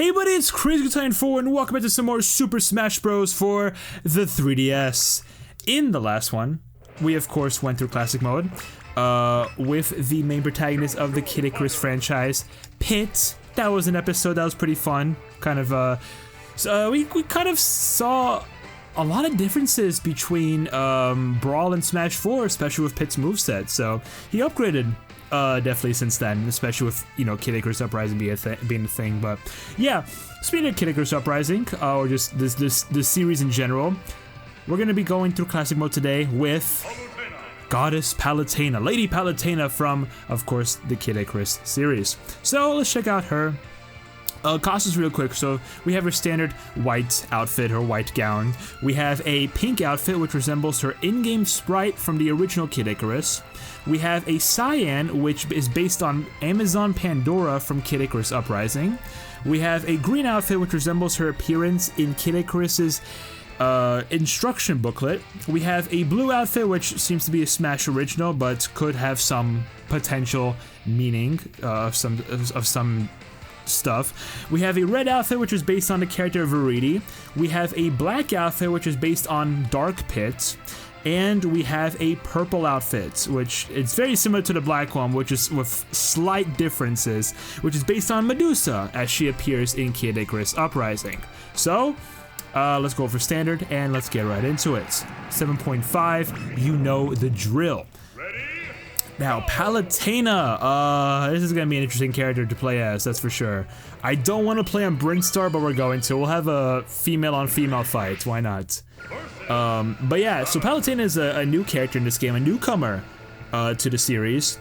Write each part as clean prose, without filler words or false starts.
Hey buddy, it's Crazy4 and welcome back to some more Super Smash Bros. For the 3DS. In the last one, we of course went through Classic Mode with the main protagonist of the Kid Icarus franchise, Pit. That was an episode that was pretty fun. Kind of, we kind of saw a lot of differences between Brawl and Smash 4, especially with Pit's moveset. So he upgraded definitely since then, especially with, you know, Kid Icarus Uprising being a thing. But yeah, speaking of Kid Icarus Uprising, or just this series in general, we're gonna be going through Classic Mode today with Goddess Palutena, Lady Palutena from, of course, the Kid Icarus series. So let's check out her costumes real quick. So we have her standard white outfit, her white gown. We have a pink outfit which resembles her in-game sprite from the original Kid Icarus. We have a cyan, which is based on Amazon Pandora from Kid Icarus Uprising. We have a green outfit which resembles her appearance in Kid Icarus's instruction booklet. We have a blue outfit which seems to be a Smash original but could have some potential meaning of some stuff. We have a red outfit which is based on the character Verity. We have a black outfit which is based on Dark Pit. And we have a purple outfit, which it's very similar to the black one, which is with slight differences, which is based on Medusa as she appears in Kid Icarus Uprising. So let's go for standard and let's get right into it. 7.5, you know the drill. Now, Palutena, this is going to be an interesting character to play as, that's for sure. I don't want to play on Brinkstar, but we're going to. We'll have a female-on-female fight, why not? But yeah, so Palutena is a new character in this game, a newcomer to the series.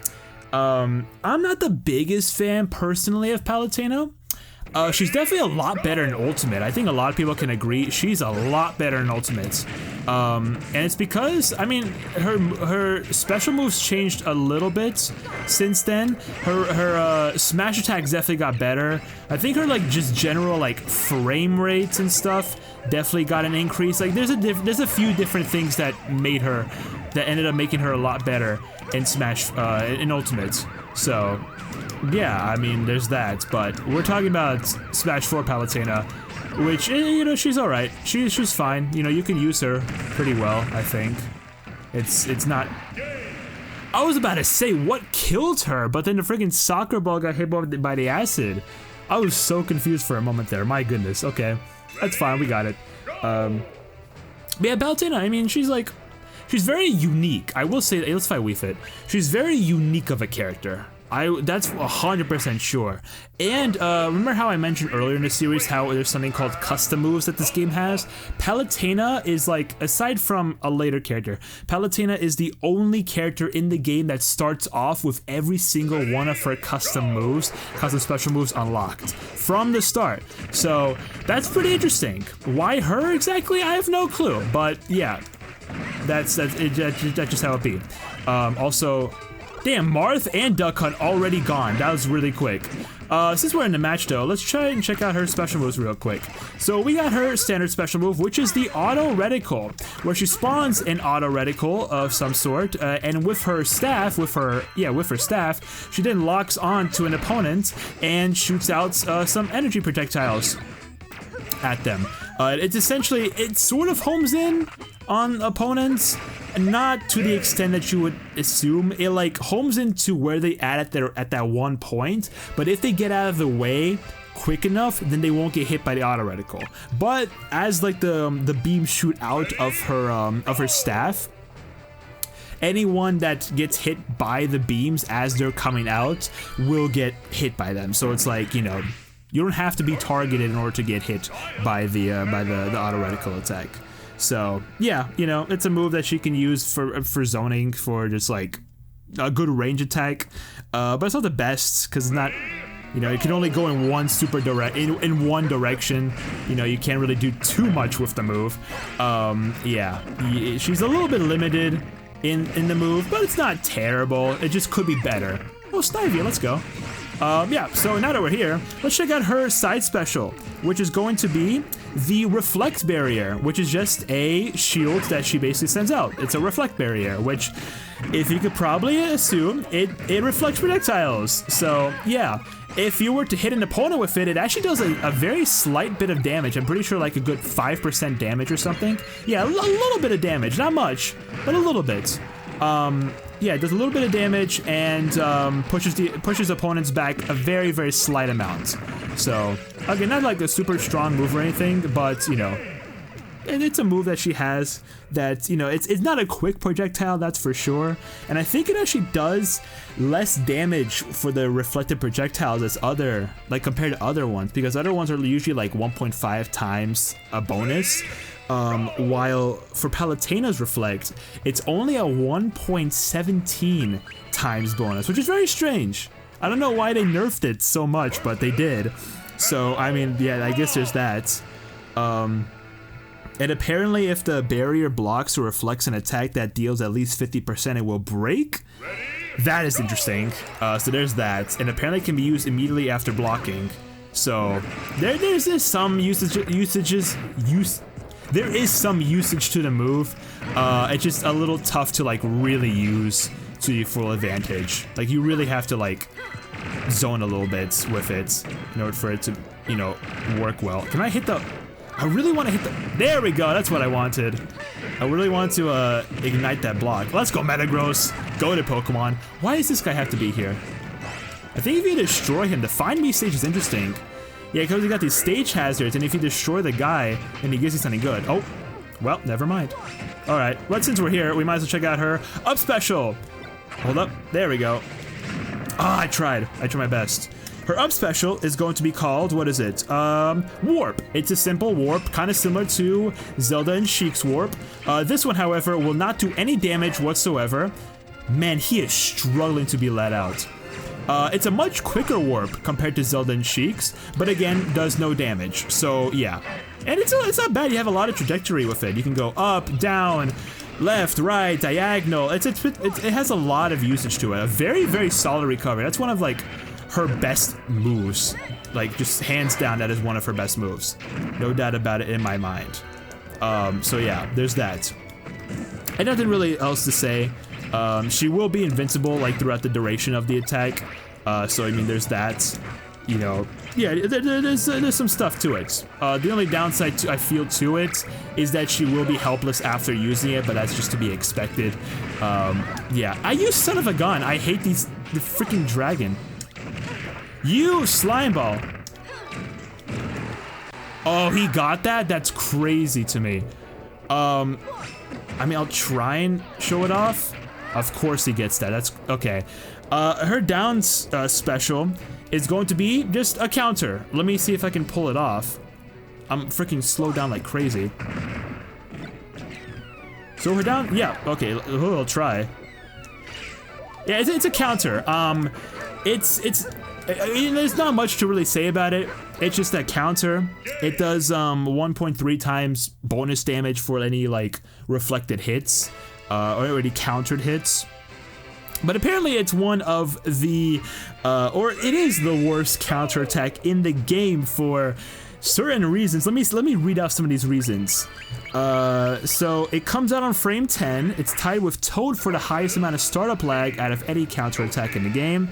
I'm not the biggest fan, personally, of Palutena. She's definitely a lot better in Ultimate. I think a lot of people can agree she's a lot better in Ultimate. And it's because, I mean, her special moves changed a little bit since then. Her smash attacks definitely got better. I think her, like, just general, like, frame rates and stuff definitely got an increase. Like, there's a few different things that ended up making her a lot better in Smash, in Ultimate. So yeah, I mean, there's that, but we're talking about Smash 4 Palutena, which, you know, she's alright. She's fine. You know, you can use her pretty well, I think. It's not... I was about to say what killed her, but then the freaking soccer ball got hit by the acid. I was so confused for a moment there. My goodness. Okay, that's fine. We got it. But yeah, Palutena, I mean, she's very unique. I will say that, let's fight Wii Fit. She's very unique of a character. That's 100% sure. And remember how I mentioned earlier in the series how there's something called custom moves that this game has? Palutena is, like, aside from a later character, Palutena is the only character in the game that starts off with every single one of her custom special moves unlocked from the start. So that's pretty interesting. Why her exactly? I have no clue. But yeah, that's just how it be. Also, damn, Marth and Duck Hunt already gone. That was really quick. Since we're in the match though, let's try and check out her special moves real quick. So we got her standard special move, which is the auto reticle, where she spawns an auto reticle of some sort, and with her staff, she then locks on to an opponent and shoots out some energy projectiles at them. It sort of homes in on opponents, not to the extent that you would assume. It, like, homes into where they at that one point, but if they get out of the way quick enough, then they won't get hit by the auto reticle. But as, like, the beams shoot out of her staff, anyone that gets hit by the beams as they're coming out will get hit by them. So it's like, you know, you don't have to be targeted in order to get hit by the auto reticle attack. So yeah, you know, it's a move that she can use for zoning, for just like a good range attack. But it's not the best because it's not, you know, it can only go in one in one direction. You know, you can't really do too much with the move. Yeah, she's a little bit limited in the move, but it's not terrible. It just could be better. Oh, Snivy, let's go. Yeah, so now that we're here, let's check out her side special, which is going to be the Reflect Barrier, which is just a shield that she basically sends out. It's a Reflect Barrier, which, if you could probably assume, it reflects projectiles. So, yeah. if you were to hit an opponent with it, it actually does a very slight bit of damage. I'm pretty sure like a good 5% damage or something. Yeah, a little bit of damage, not much, but a little bit. Yeah, it does a little bit of damage and pushes opponents back a very, very slight amount. So, again, not like a super strong move or anything, but, you know, it's a move that she has that, you know, it's not a quick projectile, that's for sure. And I think it actually does less damage for the reflected projectiles as compared to other ones, because other ones are usually like 1.5 times a bonus. While for Palutena's Reflect, it's only a 1.17 times bonus, which is very strange. I don't know why they nerfed it so much, but they did. So, I mean, yeah, I guess there's that. And apparently if the barrier blocks or reflects an attack that deals at least 50%, it will break. That is interesting. So there's that. And apparently it can be used immediately after blocking. So, there's some there is some usage to the move. It's just a little tough to like really use to your full advantage. Like you really have to like zone a little bit with it in order for it to, you know, work well. Can I hit the... I really want to hit the... There we go, that's what I wanted. I really want to ignite that block. Let's go, Metagross. Go to Pokemon. Why does this guy have to be here? I think if you destroy him, the Find Me stage is interesting. Yeah, because you got these stage hazards, and if you destroy the guy, then he gives you something good. Oh, well, never mind. Alright, well, since we're here, we might as well check out her up special. Hold up, there we go. Ah, I tried my best. Her up special is going to be called, what is it? Warp. It's a simple warp, kind of similar to Zelda and Sheik's warp. This one, however, will not do any damage whatsoever. Man, he is struggling to be let out. It's a much quicker warp compared to Zelda and Sheik's, but again, does no damage. So yeah, and it's not bad. You have a lot of trajectory with it. You can go up, down, left, right, diagonal. It has a lot of usage to it. A very, very solid recovery. That's one of like her best moves. Like just hands down, that is one of her best moves. No doubt about it in my mind. So yeah, there's that. And nothing really else to say. She will be invincible like throughout the duration of the attack, so I mean there's that, you know, yeah, there's some stuff to it. The only downside I feel to it is that she will be helpless after using it, but that's just to be expected. Yeah, you son of a gun, I hate the freaking dragon. You slime ball. Oh, he got that? That's crazy to me. I mean, I'll try and show it off. Of course he gets that, that's okay. Her down special is going to be just a counter. Let me see if I can pull it off. I'm freaking slowed down like crazy. So her down, yeah, okay, I'll try. Yeah, it's a counter. There's not much to really say about it. It's just that counter. It does 1.3 times bonus damage for any like reflected hits. Or already countered hits. But apparently it's one of the, or it is the worst counterattack in the game for certain reasons. Let me read out some of these reasons. So it comes out on frame 10. It's tied with Toad for the highest amount of startup lag out of any counterattack in the game.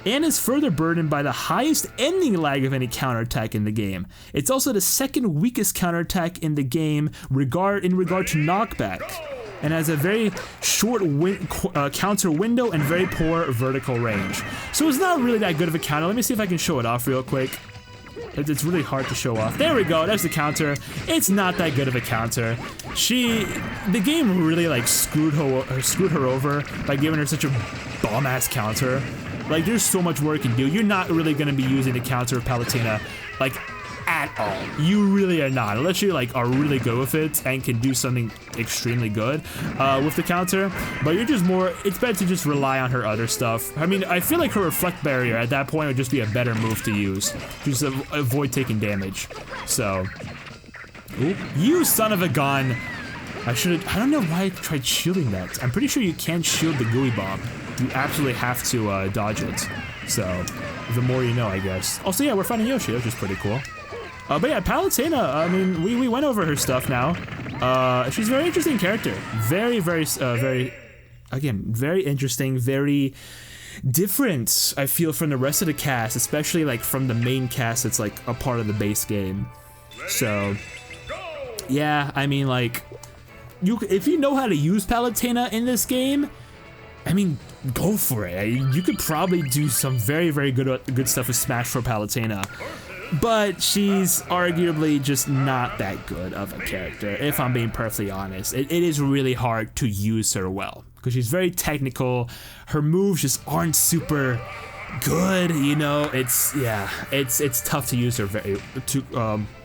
And is further burdened by the highest ending lag of any counterattack in the game. It's also the second weakest counterattack in the game in regard to knockback. And has a very short counter window and very poor vertical range. So it's not really that good of a counter. Let me see if I can show it off real quick. It's really hard to show off. There we go, there's the counter. It's not that good of a counter. The game really like screwed her over by giving her such a bomb-ass counter. Like there's so much work you can do. You're not really gonna be using the counter of Palutena, like, at all. You really are not, unless you like are really good with it and can do something extremely good with the counter. But you're just more, it's better to just rely on her other stuff. I mean, I feel like her reflect barrier at that point would just be a better move to use. Just avoid taking damage. So, ooh, you son of a gun. I don't know why I tried shielding that. I'm pretty sure you can't shield the gooey bomb. You absolutely have to dodge it. So, the more you know, I guess. Also, yeah, we're fighting Yoshi, which is pretty cool. But yeah, Palutena, I mean, we went over her stuff now. She's a very interesting character. Very, very, again, very interesting, very different, I feel, from the rest of the cast, especially like from the main cast that's like a part of the base game. So yeah, I mean, like, if you know how to use Palutena in this game, I mean, go for it. You could probably do some very, very good stuff with Smash for Palutena. But she's arguably just not that good of a character, if I'm being perfectly honest. It is really hard to use her well, because she's very technical. Her moves just aren't super good, you know. It's tough to use her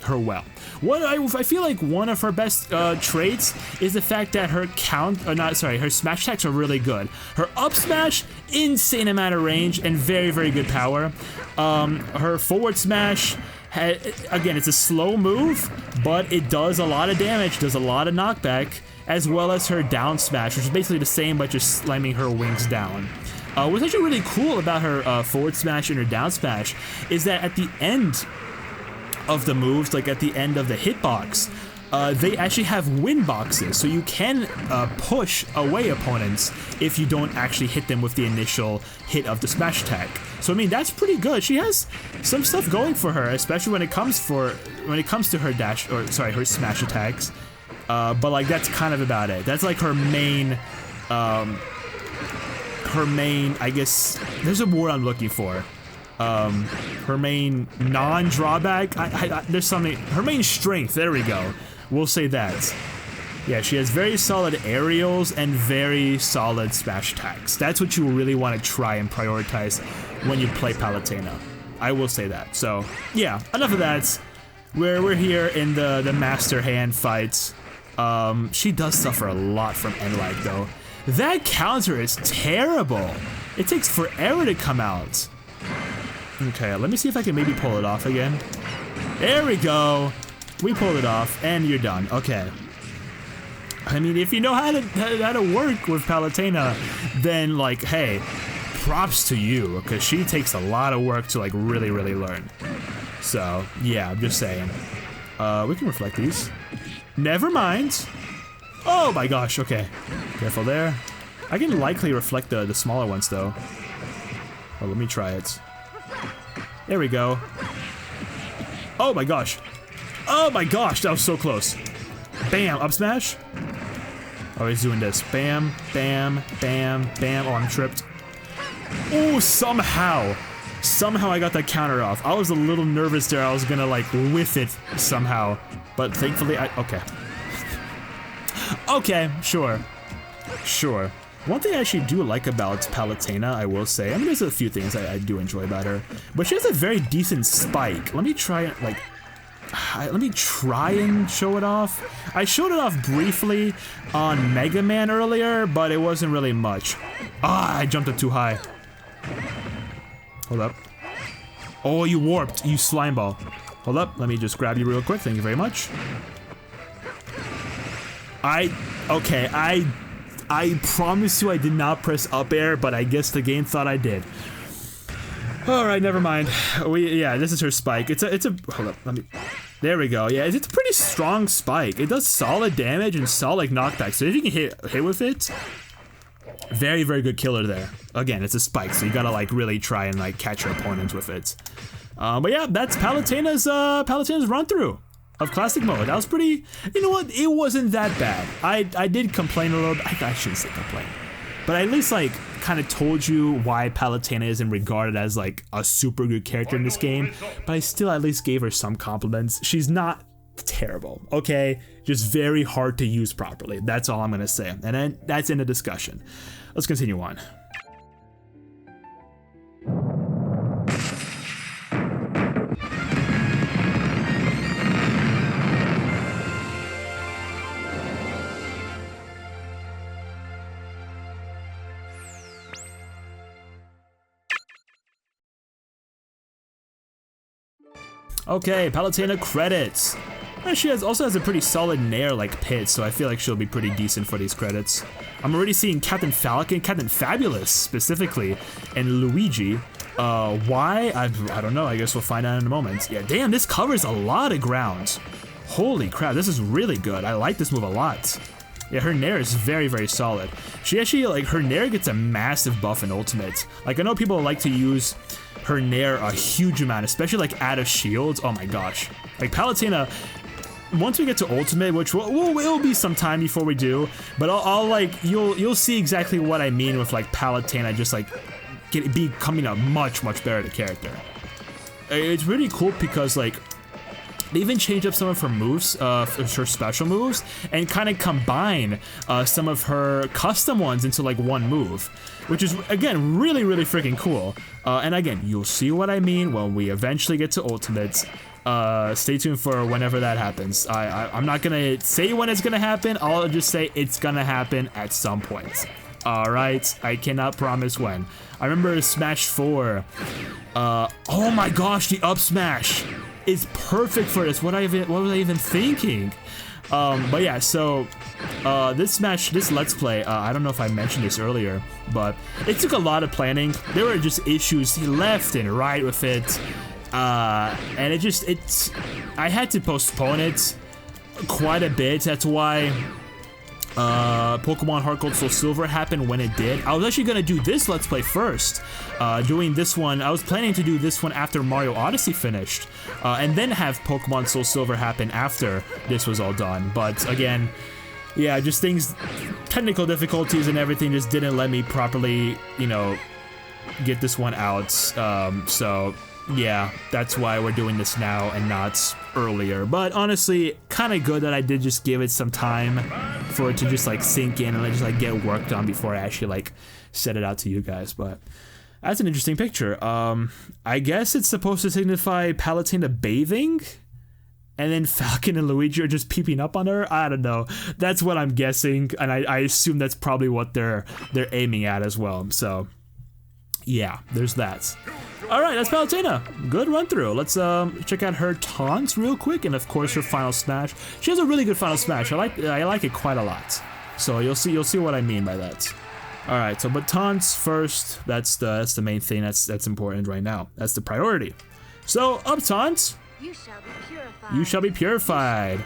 her well. I feel like one of her best traits is the fact that her her smash attacks are really good. Her up smash, insane amount of range and very, very good power. Her forward smash, again, it's a slow move, but it does a lot of damage, does a lot of knockback, as well as her down smash, which is basically the same but just slamming her wings down. What's actually really cool about her forward smash and her down smash is that at the end of the moves, like at the end of the hitbox, they actually have win boxes, so you can push away opponents if you don't actually hit them with the initial hit of the smash attack. So I mean, that's pretty good. She has some stuff going for her, especially when it comes to her her smash attacks. But like, that's kind of about it. That's like her main, I guess, there's a word I'm looking for. Her main non-drawback, there's something, her main strength, there we go. We'll say that. Yeah, she has very solid aerials and very solid smash attacks. That's what you really want to try and prioritize when you play Palutena. I will say that. So, yeah, enough of that. We're here in the Master Hand fight. She does suffer a lot from end-lag, though. That counter is terrible. It takes forever to come out. Okay, let me see if I can maybe pull it off again. There we go. We pulled it off, and you're done. Okay. I mean, if you know how to work with Palutena, then, like, hey, props to you, because she takes a lot of work to, like, really, really learn. So, yeah, I'm just saying. We can reflect these. Never mind. Oh my gosh, okay. Careful there. I can likely reflect the smaller ones, though. Oh, let me try it. There we go. Oh my gosh. Oh my gosh, that was so close. Bam, up smash. Oh, he's doing this. Bam, bam, bam, bam. Oh, I'm tripped. Oh, somehow I got that counter off. I was a little nervous there. I was gonna, like, whiff it somehow. But thankfully, okay. Okay, sure. Sure. One thing I actually do like about Palutena, I will say, I mean, there's a few things I do enjoy about her, but she has a very decent spike. Let me try it, like, let me try and show it off. I showed it off briefly on Mega Man earlier, but it wasn't really much. Ah, I jumped up too high. Hold up. Oh, you warped, you slime ball. Hold up, let me just grab you real quick, thank you very much. Okay, I promise you I did not press up air, but I guess the game thought I did. Alright, never mind. Yeah, this is her spike. It's a, hold up, there we go. Yeah, it's a pretty strong spike. It does solid damage and solid knockback, so if you can hit with it, very, very good killer there. Again, it's a spike, so you gotta, like, really try and, like, catch your opponents with it. But yeah, that's Palutena's run-through of Classic Mode. That was pretty, you know what, it wasn't that bad. I did complain a little bit, I shouldn't say complain, but I at least, like, kind of told you why Palutena isn't regarded as, like, a super good character in this game, but I still at least gave her some compliments. She's not terrible, okay? Just very hard to use properly. That's all I'm gonna say, and then that's in the discussion. Let's continue on. Okay, Palutena credits. And she also has a pretty solid Nair like pit, so I feel like she'll be pretty decent for these credits. I'm already seeing Captain Falcon, Captain Fabulous specifically, and Luigi. Why? I don't know, I guess we'll find out in a moment. Yeah, damn, this covers a lot of ground. Holy crap, this is really good. I like this move a lot. Yeah, her Nair is very, very solid. She actually, like, her Nair gets a massive buff in Ultimate. Like, I know people like to use her Nair a huge amount, especially, like, out of shields. Oh my gosh. Like, Palutena, once we get to Ultimate, which it'll be some time before we do, but I'll like, you'll see exactly what I mean with, like, Palutena just, like, becoming a much, much better character. It's really cool because, like, they even change up some of her moves, her special moves, and kind of combine some of her custom ones into like one move, which is again really, really freaking cool. And again, you'll see what I mean when we eventually get to Ultimates. Stay tuned for whenever that happens. I'm not gonna say when it's gonna happen. I'll just say it's gonna happen at some point. All right, I cannot promise when. I remember Smash 4. Oh my gosh, the up smash is perfect for this. What was I even thinking? But yeah, so this Let's Play, I don't know if I mentioned this earlier, but it took a lot of planning. There were just issues left and right with it, and I had to postpone it quite a bit. That's why Pokemon Heart Gold Soul Silver happened when it did. I was actually gonna do this Let's Play first. Doing this one, I was planning to do this one after Mario Odyssey finished, and then have Pokemon Soul Silver happen after this was all done. But again, yeah, just technical difficulties and everything just didn't let me properly, you know, get this one out. So yeah, that's why we're doing this now and not earlier. But honestly, kind of good that I did just give it some time for it to just like sink in and just like get worked on before I actually like set it out to you guys. But that's an interesting picture. I guess it's supposed to signify Palutena bathing, and then Falcon and Luigi are just peeping up on her. I don't know. That's what I'm guessing, and I assume that's probably what they're aiming at as well. So yeah, there's that. All right, that's Palutena. Good run through. Let's check out her taunts real quick, and of course her final smash. She has a really good final smash. I like it quite a lot. So you'll see what I mean by that. All right, so but taunts first. That's the main thing. That's important right now. That's the priority. So up taunt. You shall be purified. You shall be purified.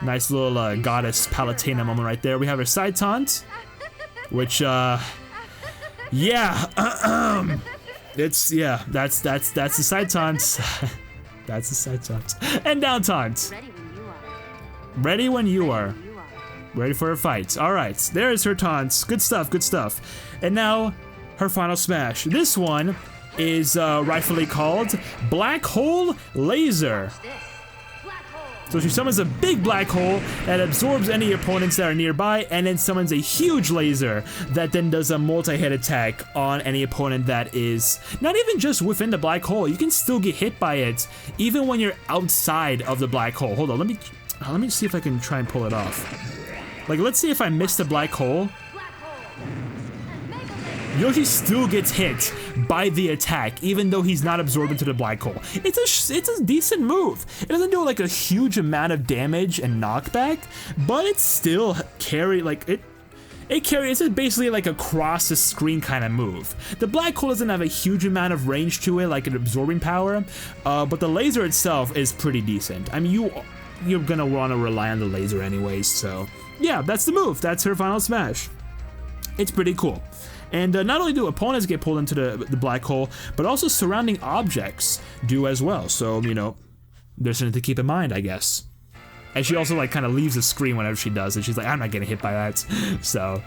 Nice little goddess Palutena moment right there. We have her side taunt, which yeah. That's the side taunts. That's the side taunts. And down taunts. Ready when you are. Ready for a fight. Alright, there's her taunts. Good stuff, good stuff. And now, her final smash. This one is rightfully called Black Hole Laser. So she summons a big black hole that absorbs any opponents that are nearby, and then summons a huge laser that then does a multi-hit attack on any opponent that is not even just within the black hole. You can still get hit by it even when you're outside of the black hole. Hold on, let me see if I can try and pull it off. Like, let's see if I miss the black hole. Yoshi still gets hit by the attack, even though he's not absorbed into the black hole. It's a decent move. It doesn't do like a huge amount of damage and knockback, but it still it carries. It's basically like a cross the screen kind of move. The black hole doesn't have a huge amount of range to it, like an absorbing power, but the laser itself is pretty decent. I mean, you're gonna want to rely on the laser anyways. So yeah, that's the move. That's her final smash. It's pretty cool. And not only do opponents get pulled into the black hole, but also surrounding objects do as well. So, you know, there's something to keep in mind, I guess. And she also, like, kind of leaves the screen whenever she does it. She's like, I'm not getting hit by that. So,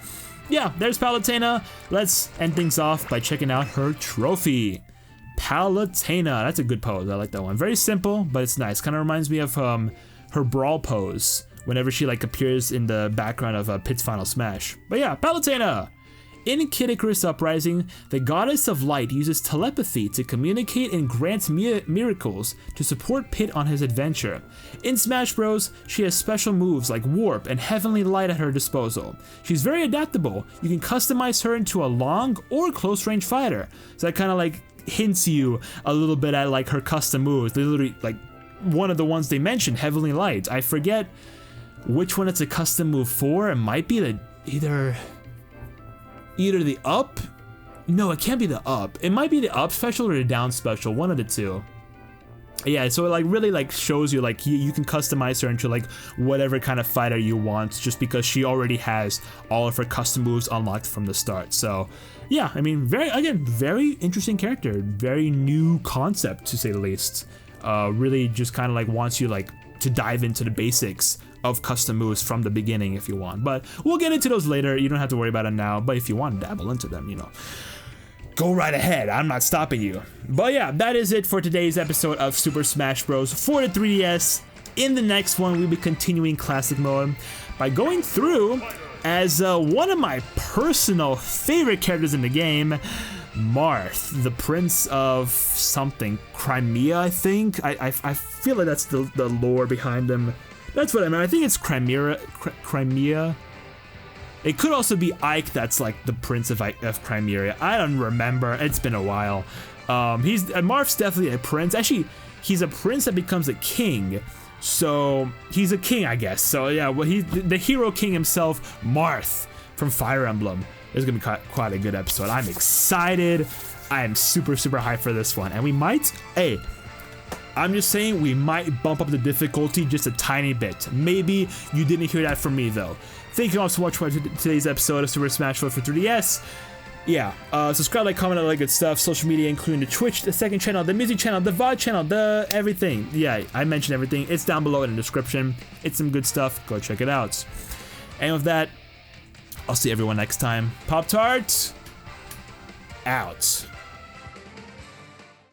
yeah, there's Palutena. Let's end things off by checking out her trophy. Palutena. That's a good pose. I like that one. Very simple, but it's nice. Kind of reminds me of her Brawl pose whenever she, like, appears in the background of Pit's final smash. But yeah, Palutena. In Kid Icarus Uprising, the goddess of light uses telepathy to communicate and grants miracles to support Pit on his adventure. In Smash Bros, she has special moves like Warp and Heavenly Light at her disposal. She's very adaptable. You can customize her into a long or close range fighter. So that kind of like hints you a little bit at like her custom moves. They literally, like, one of the ones they mentioned, Heavenly Light. I forget which one it's a custom move for. It might be the either the up? No, it can't be the up. It might be the up special or the down special, one of the two. Yeah, so it like really like shows you like you can customize her into like whatever kind of fighter you want, just because she already has all of her custom moves unlocked from the start. So yeah, I mean, very interesting character, very new concept to say the least. Really just kind of like wants you like to dive into the basics of custom moves from the beginning if you want. But we'll get into those later. You don't have to worry about it now. But if you want to dabble into them, you know, go right ahead. I'm not stopping you. But yeah, that is it for today's episode of Super Smash Bros. For the 3DS. In the next one, we'll be continuing Classic Mode by going through as one of my personal favorite characters in the game, Marth, the Prince of something, Crimea, I think. I feel like that's the lore behind him. That's what I mean. I think it's Crimea. It could also be Ike, that's like the Prince of Crimea. I don't remember. It's been a while. Marth's definitely a prince. Actually, he's a prince that becomes a king. So he's a king, I guess. So yeah, well, he's the hero king himself, Marth from Fire Emblem. It's gonna be quite a good episode. I'm excited. I am super hyped for this one, and we might. Hey, I'm just saying we might bump up the difficulty just a tiny bit. Maybe you didn't hear that from me though. Thank you all so much for today's episode of Super Smash Bros. For 3DS. Yeah, subscribe, like, comment, all that good stuff. Social media, including the Twitch, the second channel, the music channel, the VOD channel, the everything. Yeah, I mentioned everything. It's down below in the description. It's some good stuff. Go check it out. And with that, I'll see everyone next time. Pop-Tart, out.